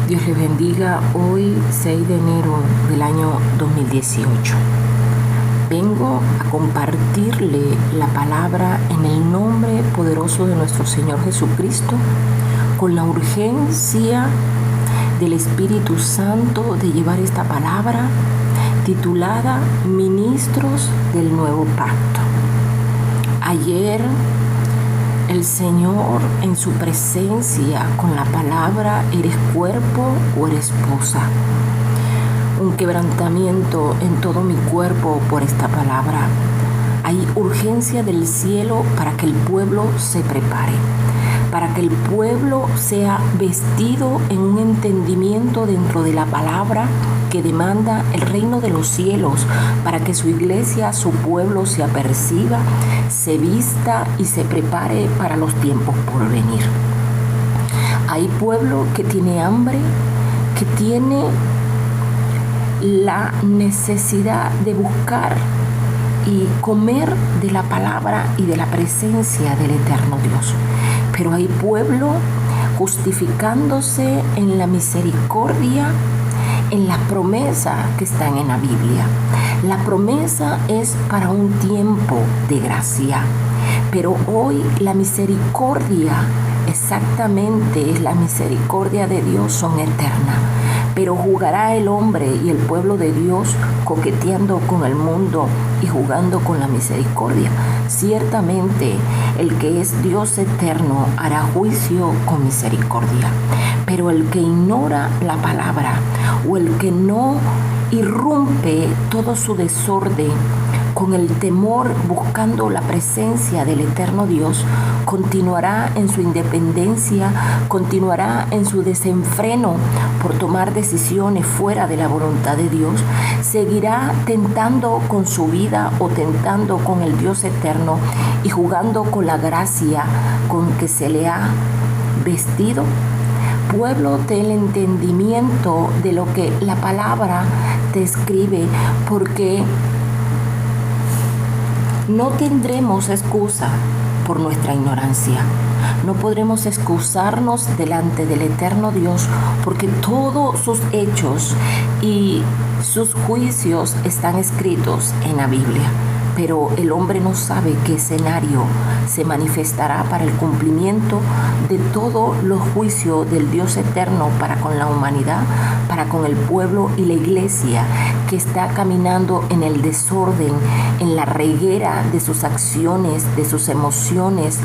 Dios les bendiga. Hoy, 6 de enero del año 2018. Vengo a compartirle la palabra en el nombre poderoso de nuestro Señor Jesucristo, con la urgencia del Espíritu Santo de llevar esta palabra titulada Ministros del Nuevo Pacto. Ayer el Señor, en su presencia con la palabra, ¿eres cuerpo o eres esposa? Un quebrantamiento en todo mi cuerpo por esta palabra. Hay urgencia del cielo para que el pueblo se prepare, para que el pueblo sea vestido en un entendimiento dentro de la palabra que demanda el reino de los cielos, para que su iglesia, su pueblo se aperciba, se vista y se prepare para los tiempos por venir. Hay pueblo que tiene hambre, que tiene la necesidad de buscar y comer de la palabra y de la presencia del eterno Dios. Pero hay pueblo justificándose en la misericordia, en las promesas que están en la Biblia. La promesa es para un tiempo de gracia, pero hoy la misericordia, exactamente es la misericordia de Dios, son eternas. Pero jugará el hombre y el pueblo de Dios coqueteando con el mundo y jugando con la misericordia. Ciertamente el que es Dios eterno hará juicio con misericordia, pero el que ignora la palabra o el que no irrumpe todo su desorden con el temor, buscando la presencia del eterno Dios, continuará en su independencia, continuará en su desenfreno por tomar decisiones fuera de la voluntad de Dios, seguirá tentando con su vida o tentando con el Dios eterno y jugando con la gracia con que se le ha vestido. Pueblo del entendimiento de lo que la palabra te escribe, porque no tendremos excusa por nuestra ignorancia. No podremos excusarnos delante del eterno Dios, porque todos sus hechos y sus juicios están escritos en la Biblia. Pero el hombre no sabe qué escenario se manifestará para el cumplimiento de todos los juicios del Dios eterno para con la humanidad, para con el pueblo y la iglesia que está caminando en el desorden, en la reguera de sus acciones, de sus emociones,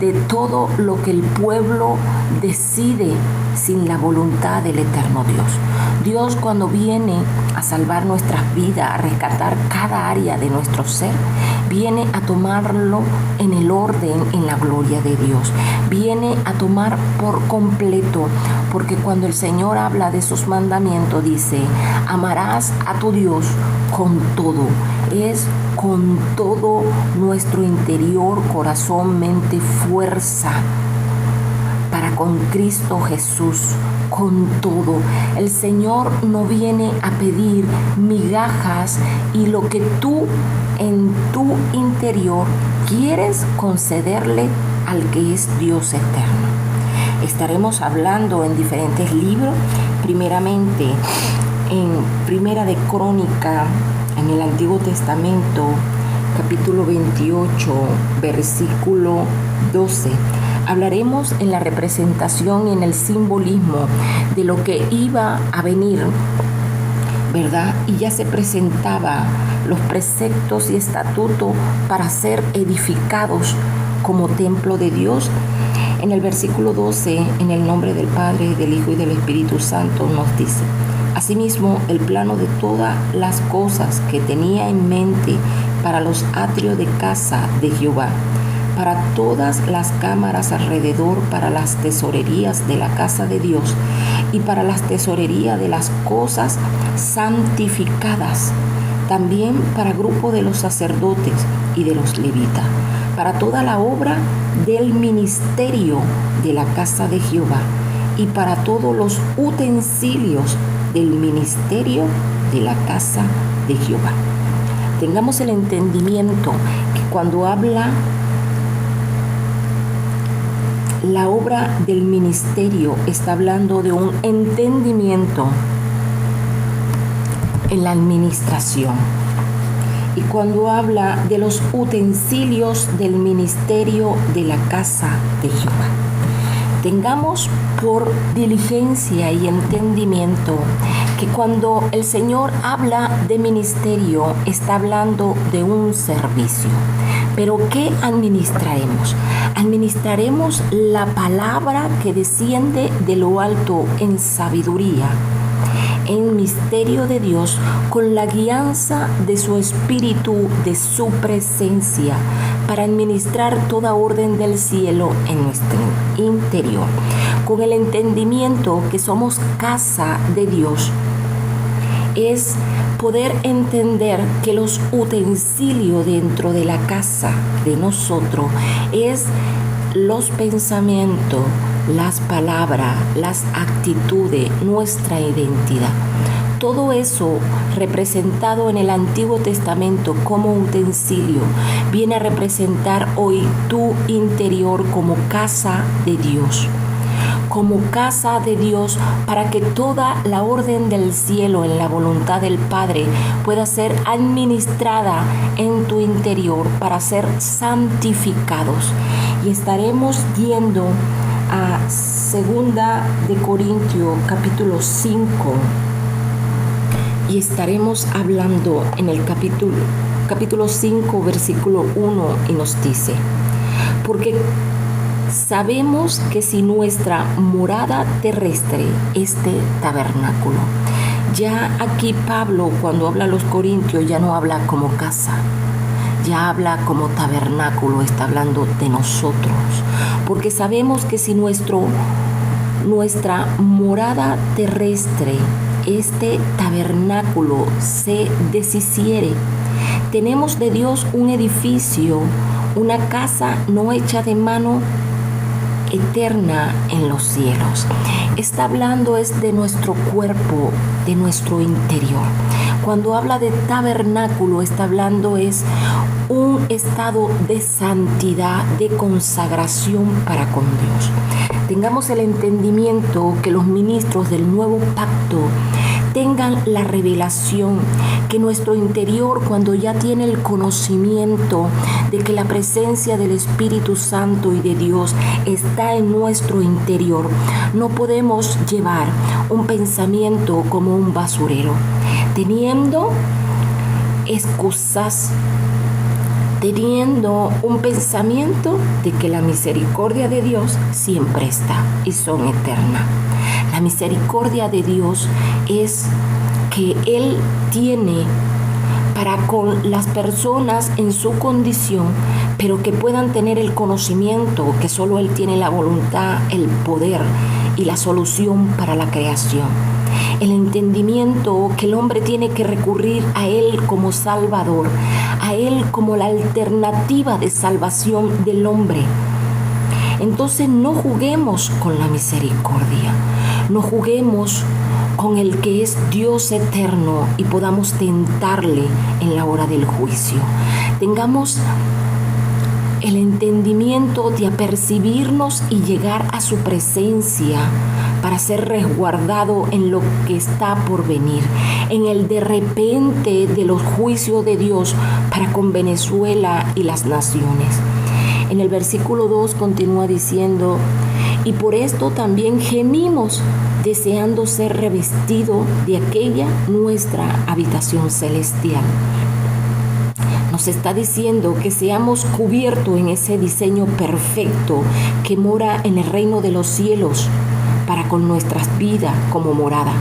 de todo lo que el pueblo decide sin la voluntad del eterno Dios. Dios, cuando viene a salvar nuestras vidas, a rescatar cada área de nuestro ser, viene a tomarlo en el orden, en la gloria de Dios. Viene a tomar por completo, porque cuando el Señor habla de sus mandamientos, dice: amarás a tu Dios con todo. Es con todo nuestro interior, corazón, mente, fuerza, para con Cristo Jesús, con todo. El Señor no viene a pedir migajas y lo que tú en tu interior quieres concederle al que es Dios eterno. Estaremos hablando en diferentes libros, primeramente en Primera de Crónica, en el Antiguo Testamento, capítulo 28, versículo 12. Hablaremos en la representación y en el simbolismo de lo que iba a venir, ¿verdad? Y ya se presentaba los preceptos y estatutos para ser edificados como templo de Dios. En el versículo 12, en el nombre del Padre, del Hijo y del Espíritu Santo, nos dice: asimismo, el plano de todas las cosas que tenía en mente para los atrios de casa de Jehová, para todas las cámaras alrededor, para las tesorerías de la casa de Dios y para las tesorerías de las cosas santificadas, también para grupo de los sacerdotes y de los levitas, para toda la obra del ministerio de la casa de Jehová y para todos los utensilios del ministerio de la casa de Jehová. Tengamos el entendimiento que cuando habla la obra del ministerio está hablando de un entendimiento en la administración. Y cuando habla de los utensilios del ministerio de la casa de Jehová, tengamos por diligencia y entendimiento que cuando el Señor habla de ministerio, está hablando de un servicio. Pero ¿qué administraremos? Administraremos la palabra que desciende de lo alto en sabiduría, en misterio de Dios, con la guianza de su Espíritu, de su presencia, para administrar toda orden del cielo en nuestro interior, con el entendimiento que somos casa de Dios. Es poder entender que los utensilios dentro de la casa de nosotros es los pensamientos, las palabras, las actitudes, nuestra identidad. Todo eso representado en el Antiguo Testamento como utensilio viene a representar hoy tu interior como casa de Dios. Como casa de Dios, para que toda la orden del cielo en la voluntad del Padre pueda ser administrada en tu interior para ser santificados. Y estaremos yendo a 2 de Corintios capítulo 5 y estaremos hablando en el capítulo 5 versículo 1 y nos dice: porque sabemos que si nuestra morada terrestre, este tabernáculo, ya aquí Pablo cuando habla a los corintios ya no habla como casa, ya habla como tabernáculo, está hablando de nosotros, porque sabemos que si nuestra morada terrestre, este tabernáculo, se deshiciere, tenemos de Dios un edificio, una casa no hecha de mano, eterna en los cielos. Está hablando es de nuestro cuerpo, de nuestro interior. Cuando habla de tabernáculo, está hablando es un estado de santidad, de consagración para con Dios. Tengamos el entendimiento que los ministros del nuevo pacto tengan la revelación, que nuestro interior, cuando ya tiene el conocimiento de que la presencia del Espíritu Santo y de Dios está en nuestro interior, no podemos llevar un pensamiento como un basurero, teniendo excusas, teniendo un pensamiento de que la misericordia de Dios siempre está y son eternas. La misericordia de Dios es que Él tiene para con las personas en su condición, pero que puedan tener el conocimiento que solo Él tiene la voluntad, el poder y la solución para la creación. El entendimiento que el hombre tiene que recurrir a Él como Salvador, a Él como la alternativa de salvación del hombre. Entonces no juguemos con la misericordia, no juguemos con el que es Dios eterno y podamos tentarle en la hora del juicio. Tengamos el entendimiento de apercibirnos y llegar a su presencia para ser resguardado en lo que está por venir, en el de repente de los juicios de Dios para con Venezuela y las naciones. En el versículo 2 continúa diciendo: y por esto también gemimos, deseando ser revestido de aquella nuestra habitación celestial. Nos está diciendo que seamos cubiertos en ese diseño perfecto que mora en el reino de los cielos para con nuestras vidas como morada,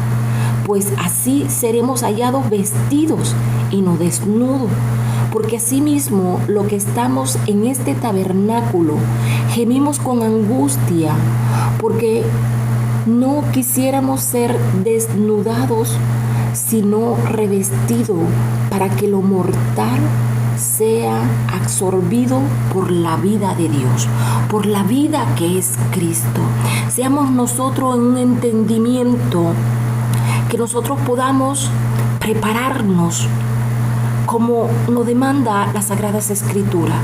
pues así seremos hallados vestidos y no desnudos, porque asimismo lo que estamos en este tabernáculo gemimos con angustia, porque no quisiéramos ser desnudados, sino revestidos, para que lo mortal sea absorbido por la vida de Dios, por la vida que es Cristo. Seamos nosotros en un entendimiento que nosotros podamos prepararnos como nos demanda las Sagradas Escrituras,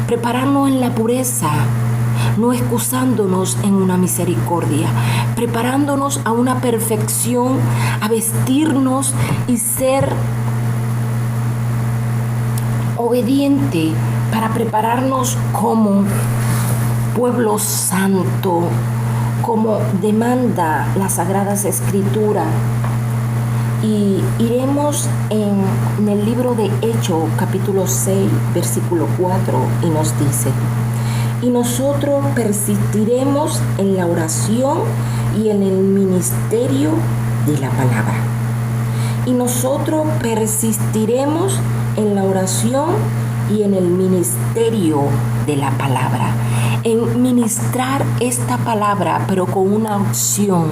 prepararnos en la pureza, no excusándonos en una misericordia, preparándonos a una perfección, a vestirnos y ser obediente para prepararnos como pueblo santo, como demanda las Sagradas Escrituras. Y iremos en el libro de Hechos, capítulo 6, versículo 4, y nos dice: y nosotros persistiremos en la oración y en el ministerio de la palabra. Y nosotros persistiremos en la oración y en el ministerio de la palabra. En ministrar esta palabra, pero con una acción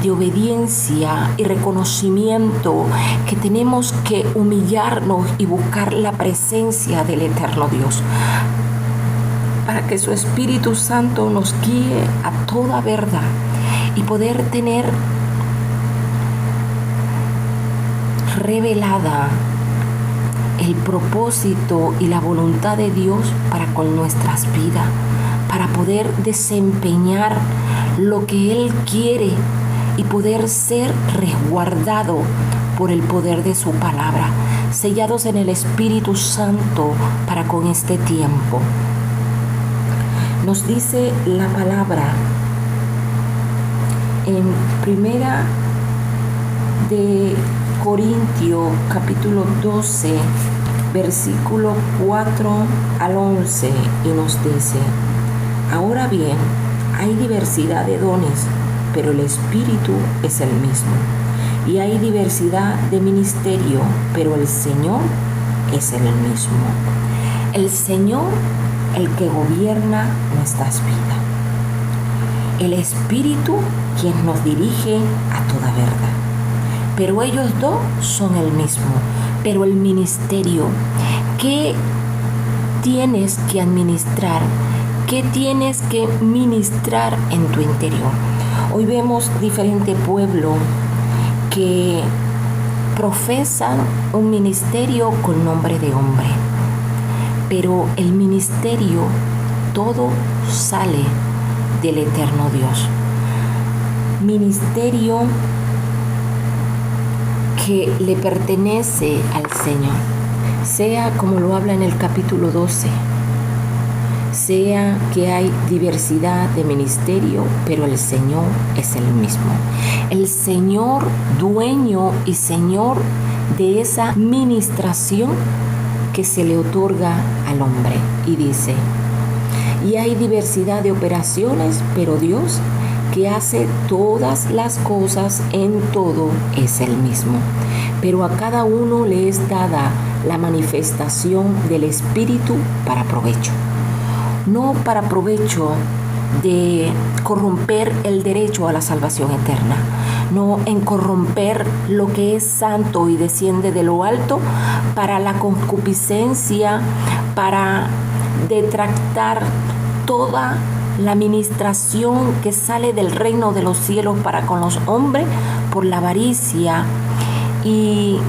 de obediencia y reconocimiento que tenemos que humillarnos y buscar la presencia del eterno Dios, para que su Espíritu Santo nos guíe a toda verdad y poder tener revelada el propósito y la voluntad de Dios para con nuestras vidas, para poder desempeñar lo que Él quiere y poder ser resguardado por el poder de su palabra, sellados en el Espíritu Santo para con este tiempo. Nos dice la palabra en Primera de Corintios, capítulo 12, versículo 4 al 11, y nos dice: ahora bien, hay diversidad de dones, pero el Espíritu es el mismo. Y hay diversidad de ministerio, pero el Señor es el mismo. El Señor, el que gobierna nuestras vidas. El Espíritu, quien nos dirige a toda verdad. Pero ellos dos son el mismo. Pero el ministerio, ¿qué tienes que administrar? ¿Qué tienes que ministrar en tu interior? Hoy vemos diferentes pueblos que profesan un ministerio con nombre de hombre. Pero el ministerio, todo sale del eterno Dios. Ministerio que le pertenece al Señor, sea como lo habla en el capítulo 12, sea que hay diversidad de ministerio, pero el Señor es el mismo. El Señor, dueño y Señor de esa ministración que se le otorga al hombre. Y dice: y hay diversidad de operaciones, pero Dios, que hace todas las cosas en todo, es el mismo. Pero a cada uno le es dada la manifestación del Espíritu para provecho. No para provecho de corromper el derecho a la salvación eterna, no en corromper lo que es santo y desciende de lo alto para la concupiscencia, para detractar toda la administración que sale del reino de los cielos para con los hombres por la avaricia y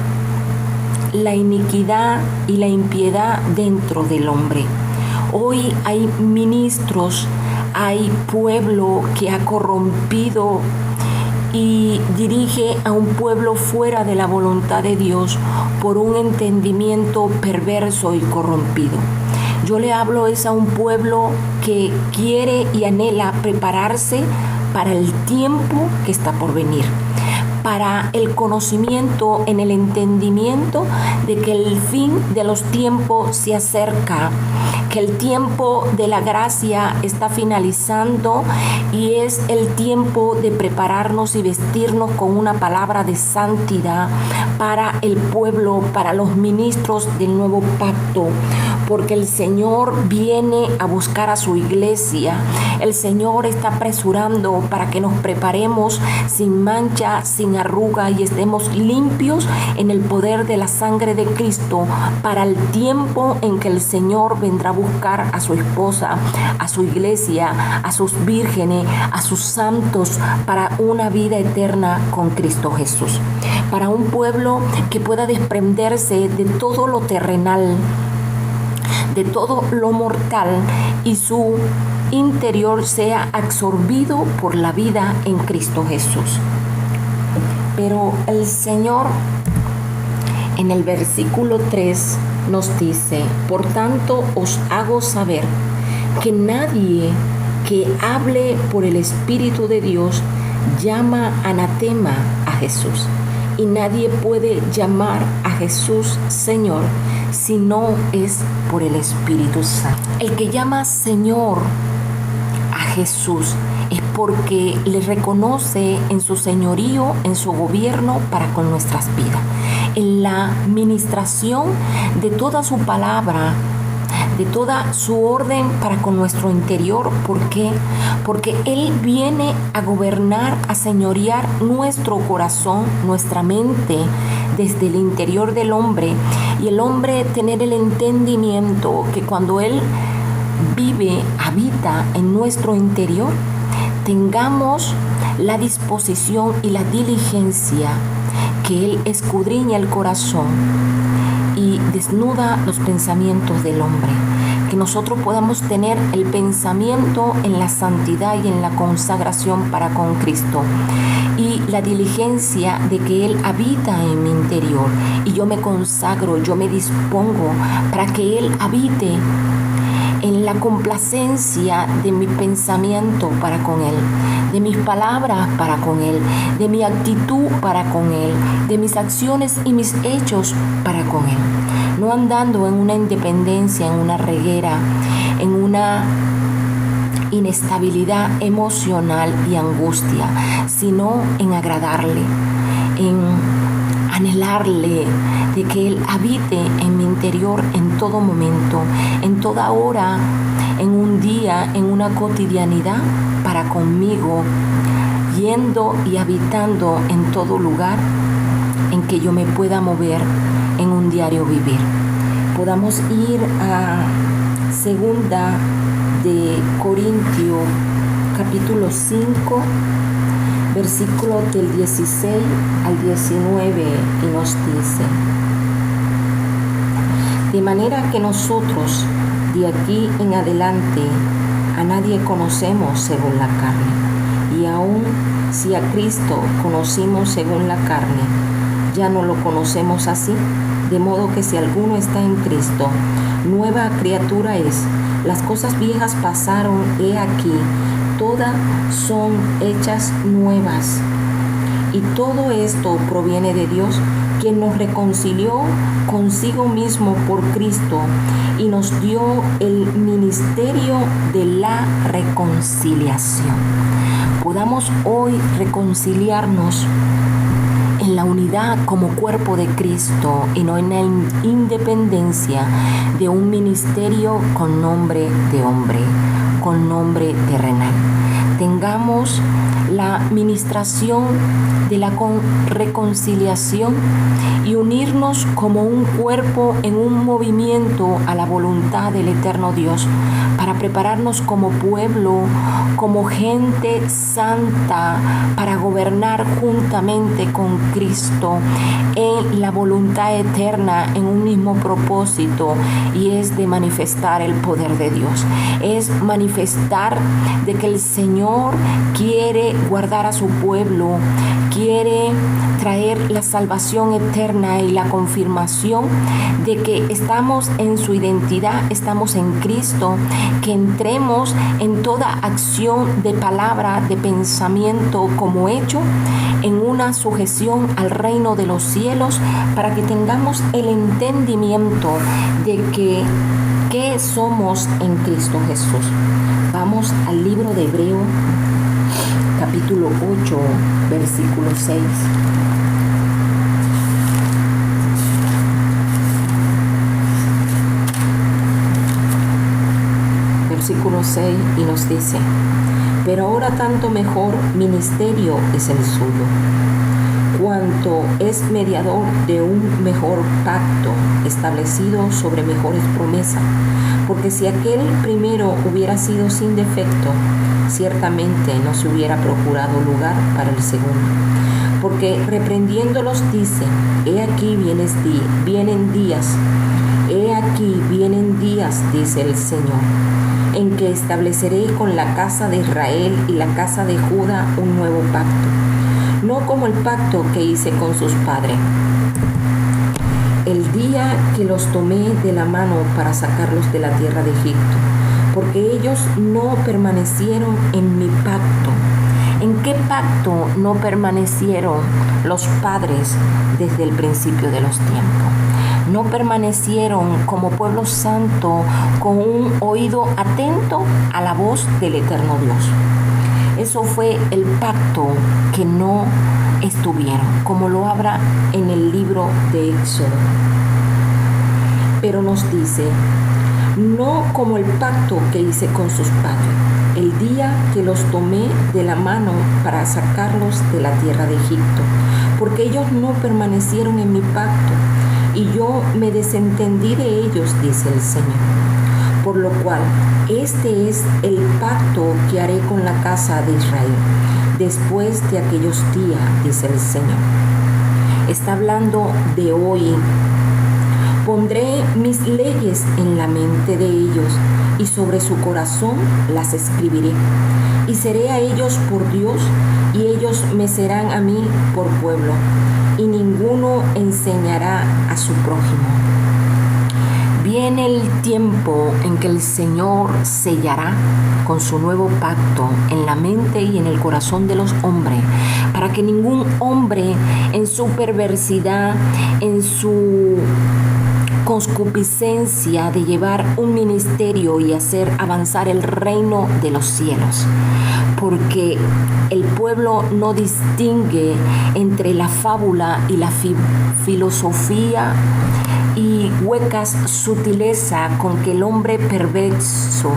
la iniquidad y la impiedad dentro del hombre. Hoy hay ministros, hay pueblo que ha corrompido y dirige a un pueblo fuera de la voluntad de Dios por un entendimiento perverso y corrompido. Yo le hablo es a un pueblo que quiere y anhela prepararse para el tiempo que está por venir, para el conocimiento en el entendimiento de que el fin de los tiempos se acerca, que el tiempo de la gracia está finalizando y es el tiempo de prepararnos y vestirnos con una palabra de santidad para el pueblo, para los ministros del nuevo pacto, porque el Señor viene a buscar a su iglesia. El Señor está apresurando para que nos preparemos sin mancha, sin arruga y estemos limpios en el poder de la sangre de Cristo para el tiempo en que el Señor vendrá a buscar a su esposa, a su iglesia, a sus vírgenes, a sus santos para una vida eterna con Cristo Jesús. Para un pueblo que pueda desprenderse de todo lo terrenal, de todo lo mortal y su interior sea absorbido por la vida en Cristo Jesús. Pero el Señor en el versículo 3 nos dice: por tanto os hago saber que nadie que hable por el Espíritu de Dios llama anatema a Jesús. Y nadie puede llamar a Jesús Señor si no es por el Espíritu Santo. El que llama Señor a Jesús es porque le reconoce en su señorío, en su gobierno para con nuestras vidas, en la ministración de toda su palabra, de toda su orden para con nuestro interior. ¿Por qué? Porque Él viene a gobernar, a señorear nuestro corazón, nuestra mente, desde el interior del hombre, y el hombre tener el entendimiento que cuando Él vive, habita en nuestro interior, tengamos la disposición y la diligencia, que Él escudriña el corazón y desnuda los pensamientos del hombre, que nosotros podamos tener el pensamiento en la santidad y en la consagración para con Cristo, y la diligencia de que Él habita en mi interior, y yo me consagro, yo me dispongo para que Él habite en la complacencia de mi pensamiento para con Él, de mis palabras para con Él, de mi actitud para con Él, de mis acciones y mis hechos para con Él. No andando en una independencia, en una reguera, en una inestabilidad emocional y angustia, sino en agradarle, en anhelarle, de que Él habite en mi interior en todo momento, en toda hora, en un día, en una cotidianidad para conmigo, yendo y habitando en todo lugar en que yo me pueda mover en un diario vivir. Podamos ir a 2 de Corintios capítulo 5, versículos del 16 al 19, y nos dice: de manera que nosotros de aquí en adelante a nadie conocemos según la carne, y aun si a Cristo conocimos según la carne, ya no lo conocemos así. De modo que si alguno está en Cristo, nueva criatura es. Las cosas viejas pasaron, he aquí, todas son hechas nuevas. Y todo esto proviene de Dios, quien nos reconcilió consigo mismo por Cristo y nos dio el ministerio de la reconciliación. Podamos hoy reconciliarnos en la unidad como cuerpo de Cristo y no en la independencia de un ministerio con nombre de hombre, con nombre terrenal. Tengamos la ministración de la reconciliación y unirnos como un cuerpo en un movimiento a la voluntad del eterno Dios, para prepararnos como pueblo, como gente santa, para gobernar juntamente con Cristo en la voluntad eterna, en un mismo propósito, y es de manifestar el poder de Dios, es manifestar de que el Señor quiere guardar a su pueblo, quiere traer la salvación eterna y la confirmación de que estamos en su identidad, estamos en Cristo, que entremos en toda acción de palabra, de pensamiento como hecho, en una sujeción al reino de los cielos, para que tengamos el entendimiento de que ¿qué somos en Cristo Jesús? Vamos al libro de Hebreos, capítulo 8, versículo 6. Versículo 6, y nos dice: pero ahora tanto mejor ministerio es el suyo, cuanto es mediador de un mejor pacto, establecido sobre mejores promesas. Porque si aquel primero hubiera sido sin defecto, ciertamente no se hubiera procurado lugar para el segundo. Porque reprendiéndolos dice: he aquí vienen días, He aquí vienen días, dice el Señor, en que estableceré con la casa de Israel y la casa de Judá un nuevo pacto, no como el pacto que hice con sus padres, el día que los tomé de la mano para sacarlos de la tierra de Egipto, porque ellos no permanecieron en mi pacto. ¿En qué pacto no permanecieron los padres desde el principio de los tiempos? No permanecieron como pueblo santo con un oído atento a la voz del eterno Dios. Eso fue el pacto que no estuvieron, como lo habla en el libro de Éxodo. Pero nos dice, no como el pacto que hice con sus padres, el día que los tomé de la mano para sacarlos de la tierra de Egipto, porque ellos no permanecieron en mi pacto, y yo me desentendí de ellos, dice el Señor. Por lo cual, este es el pacto que haré con la casa de Israel, después de aquellos días, dice el Señor. Está hablando de hoy. Pondré mis leyes en la mente de ellos, y sobre su corazón las escribiré. Y seré a ellos por Dios, y ellos me serán a mí por pueblo, y ninguno enseñará a su prójimo. Viene el tiempo en que el Señor sellará con su nuevo pacto en la mente y en el corazón de los hombres, para que ningún hombre en su perversidad, en su concupiscencia de llevar un ministerio y hacer avanzar el reino de los cielos, porque el pueblo no distingue entre la fábula y la filosofía y huecas sutileza con que el hombre perverso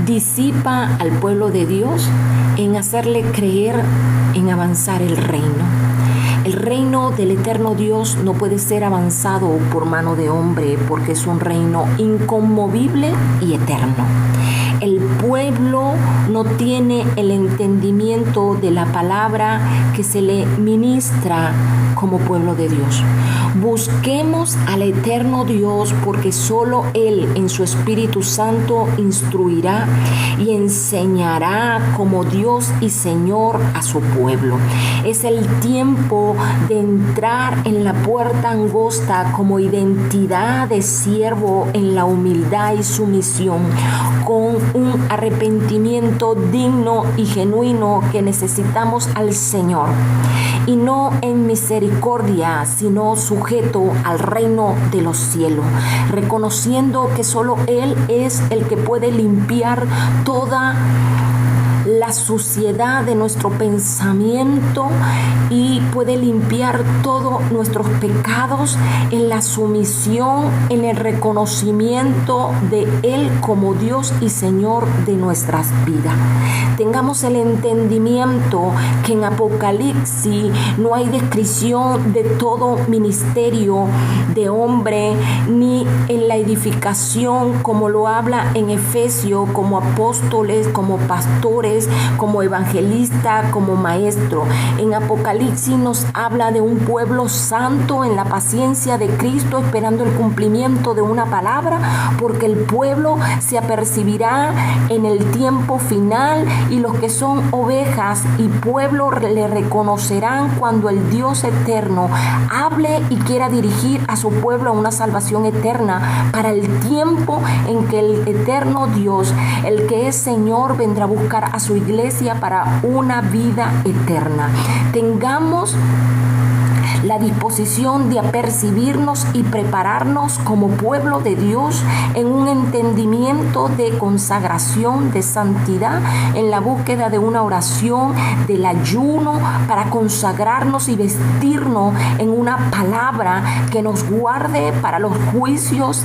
disipa al pueblo de Dios en hacerle creer en avanzar el reino. El reino del eterno Dios no puede ser avanzado por mano de hombre, porque es un reino inconmovible y eterno. El pueblo no tiene el entendimiento de la palabra que se le ministra como pueblo de Dios. Busquemos al eterno Dios, porque solo Él en su Espíritu Santo instruirá y enseñará como Dios y Señor a su pueblo. Es el tiempo de entrar en la puerta angosta como identidad de siervo en la humildad y sumisión, con un arrepentimiento digno y genuino que necesitamos al Señor, y no en misericordia, sino sujeto al reino de los cielos, reconociendo que solo Él es el que puede limpiar toda la suciedad de nuestro pensamiento y puede limpiar todos nuestros pecados en la sumisión, en el reconocimiento de Él como Dios y Señor de nuestras vidas. Tengamos el entendimiento que en Apocalipsis no hay descripción de todo ministerio de hombre, ni en la edificación como lo habla en Efesios, como apóstoles, como pastores, como evangelista, como maestro. En Apocalipsis nos habla de un pueblo santo en la paciencia de Cristo, esperando el cumplimiento de una palabra, porque el pueblo se apercibirá en el tiempo final, y los que son ovejas y pueblo le reconocerán cuando el Dios eterno hable y quiera dirigir a su pueblo a una salvación eterna, para el tiempo en que el eterno Dios, el que es Señor, vendrá a buscar a su iglesia para una vida eterna. Tengamos la disposición de apercibirnos y prepararnos como pueblo de Dios en un entendimiento de consagración, de santidad, en la búsqueda de una oración, del ayuno, para consagrarnos y vestirnos en una palabra que nos guarde para los juicios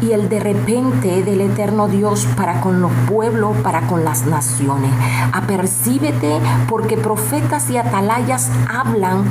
y el de repente del eterno Dios para con los pueblos, para con las naciones. Apercíbete, porque profetas y atalayas hablan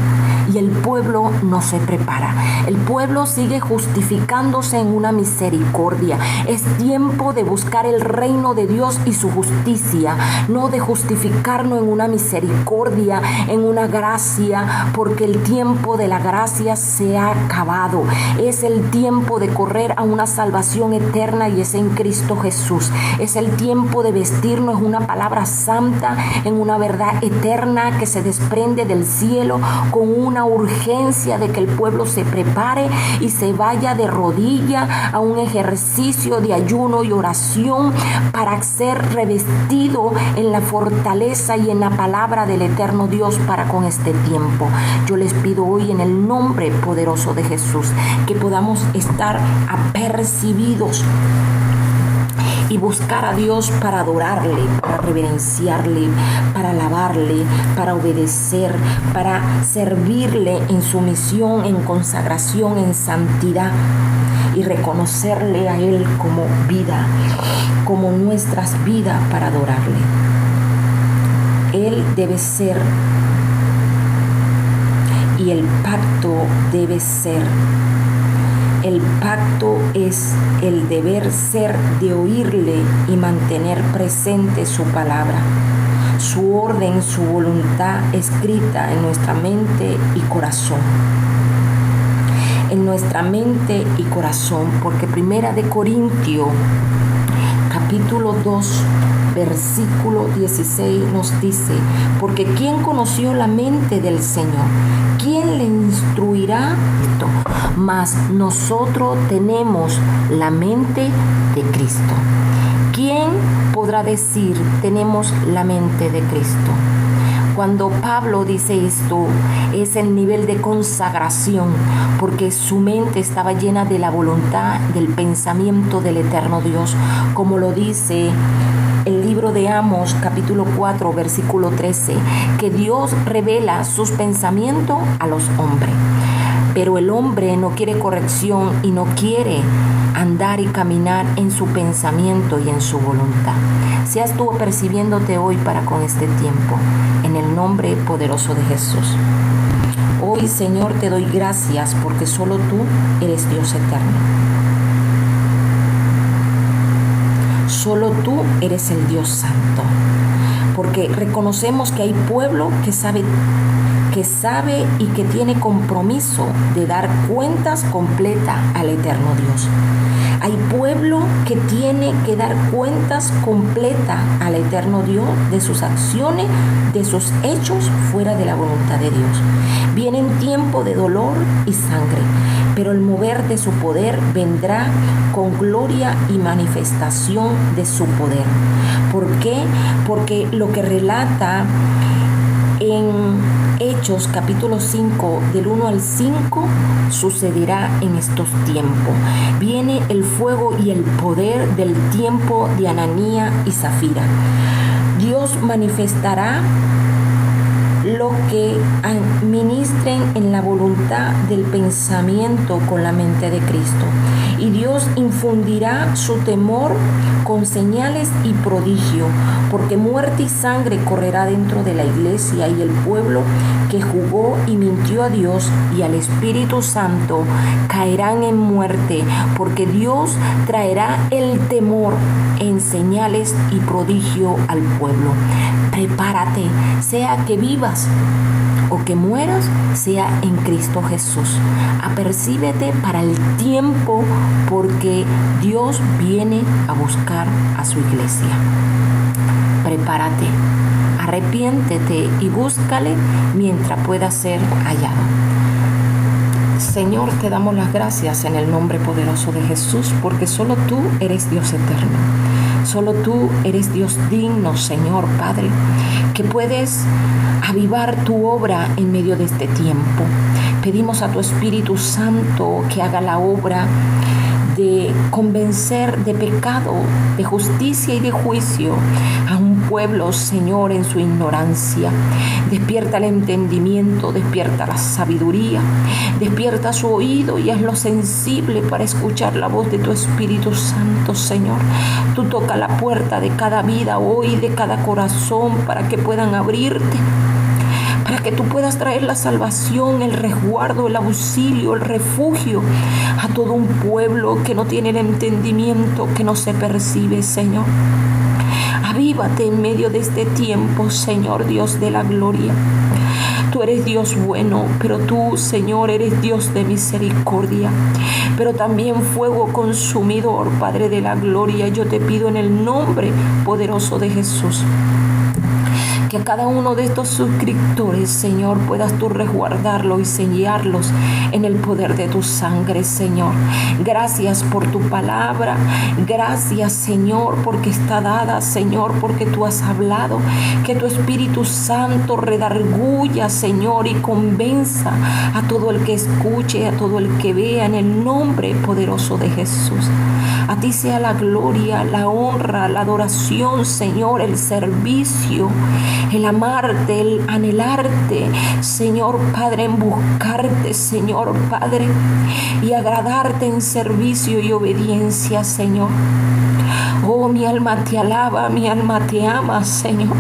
y el pueblo no se prepara. El pueblo sigue justificándose en una misericordia. Es tiempo de buscar el reino de Dios y su justicia, no de justificarnos en una misericordia, en una gracia, porque el tiempo de la gracia se ha acabado. Es el tiempo de correr a una salvación eterna y es en Cristo Jesús. Es el tiempo de vestirnos en una palabra santa, en una verdad eterna que se desprende del cielo, con una urgencia de que el pueblo se prepare y se vaya de rodilla a un ejercicio de ayuno y oración para ser revestido en la fortaleza y en la palabra del eterno Dios para con este tiempo. Yo les pido hoy en el nombre poderoso de Jesús que podamos estar apercibidos y buscar a Dios para adorarle, para reverenciarle, para alabarle, para obedecer, para servirle en sumisión, en consagración, en santidad, y reconocerle a Él como vida, como nuestras vidas para adorarle. Él debe ser, y el pacto debe ser. El pacto es el deber ser de oírle y mantener presente su palabra, su orden, su voluntad escrita en nuestra mente y corazón. En nuestra mente y corazón, porque 1 Corintios capítulo 2 versículo 16 nos dice: porque ¿quién conoció la mente del Señor? ¿Quién le instruirá esto? Mas nosotros tenemos la mente de Cristo. ¿Quién podrá decir tenemos la mente de Cristo? Cuando Pablo dice esto, es el nivel de consagración, porque su mente estaba llena de la voluntad, del pensamiento del eterno Dios, como lo dice el libro de Amos, capítulo 4, versículo 13, que Dios revela sus pensamientos a los hombres. Pero el hombre no quiere corrección y no quiere andar y caminar en su pensamiento y en su voluntad. Seas tú percibiéndote hoy para con este tiempo, en el nombre poderoso de Jesús. Hoy, Señor, te doy gracias porque solo tú eres Dios eterno. Solo tú eres el Dios santo, porque reconocemos que hay pueblo que sabe y que tiene compromiso de dar cuentas completas al eterno Dios. Hay pueblo que tiene que dar cuentas completas al eterno Dios de sus acciones, de sus hechos fuera de la voluntad de Dios. Vienen tiempos de dolor y sangre, pero el mover de su poder vendrá con gloria y manifestación de su poder. ¿Por qué? Porque lo que relata en Hechos capítulo 5 del 1 al 5 sucederá en estos tiempos. Viene el fuego y el poder del tiempo de Ananías y Zafira. Dios manifestará lo que administren en la voluntad del pensamiento con la mente de Cristo. Y Dios infundirá su temor con señales y prodigio, porque muerte y sangre correrá dentro de la iglesia, y el pueblo que jugó y mintió a Dios y al Espíritu Santo caerán en muerte, porque Dios traerá el temor en señales y prodigio al pueblo. Prepárate, sea que vivas o que mueras, sea en Cristo Jesús. Apercíbete para el tiempo, porque Dios viene a buscar a su iglesia. Prepárate, arrepiéntete y búscale mientras pueda ser hallado. Señor, te damos las gracias en el nombre poderoso de Jesús, porque solo tú eres Dios eterno. Solo tú eres Dios digno, Señor Padre, que puedes avivar tu obra en medio de este tiempo. Pedimos a tu Espíritu Santo que haga la obra de convencer de pecado, de justicia y de juicio a un pueblo, Señor, en su ignorancia. Despierta el entendimiento, despierta la sabiduría, despierta su oído y hazlo sensible para escuchar la voz de tu Espíritu Santo, Señor. Tú toca la puerta de cada vida hoy, de cada corazón, para que puedan abrirte, para que tú puedas traer la salvación, el resguardo, el auxilio, el refugio a todo un pueblo que no tiene el entendimiento, que no se percibe, Señor. Avívate en medio de este tiempo, Señor Dios de la gloria. Tú eres Dios bueno, pero tú, Señor, eres Dios de misericordia, pero también fuego consumidor, Padre de la gloria. Yo te pido en el nombre poderoso de Jesús, que a cada uno de estos suscriptores, Señor, puedas tú resguardarlos y sellarlos en el poder de tu sangre, Señor. Gracias por tu palabra. Gracias, Señor, porque está dada, Señor, porque tú has hablado. Que tu Espíritu Santo redarguya, Señor, y convenza a todo el que escuche, a todo el que vea, en el nombre poderoso de Jesús. A ti sea la gloria, la honra, la adoración, Señor, el servicio, el amarte, el anhelarte, Señor Padre, en buscarte, Señor Padre, y agradarte en servicio y obediencia, Señor. Oh, mi alma te alaba, mi alma te ama, Señor.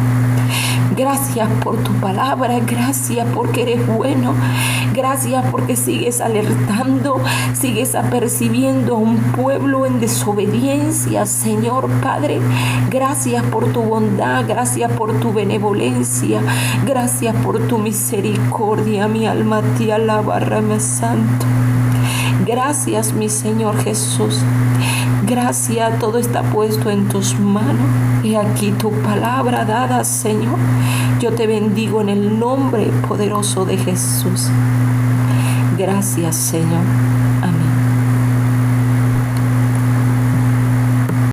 Gracias por tu palabra, gracias porque eres bueno, gracias porque sigues alertando, sigues apercibiendo a un pueblo en desobediencia, Señor Padre. Gracias por tu bondad, gracias por tu benevolencia, gracias por tu misericordia. Mi alma te alaba, Rey Santo. Gracias, mi Señor Jesús. Gracias, todo está puesto en tus manos. He aquí tu palabra dada, Señor. Yo te bendigo en el nombre poderoso de Jesús. Gracias, Señor. Amén.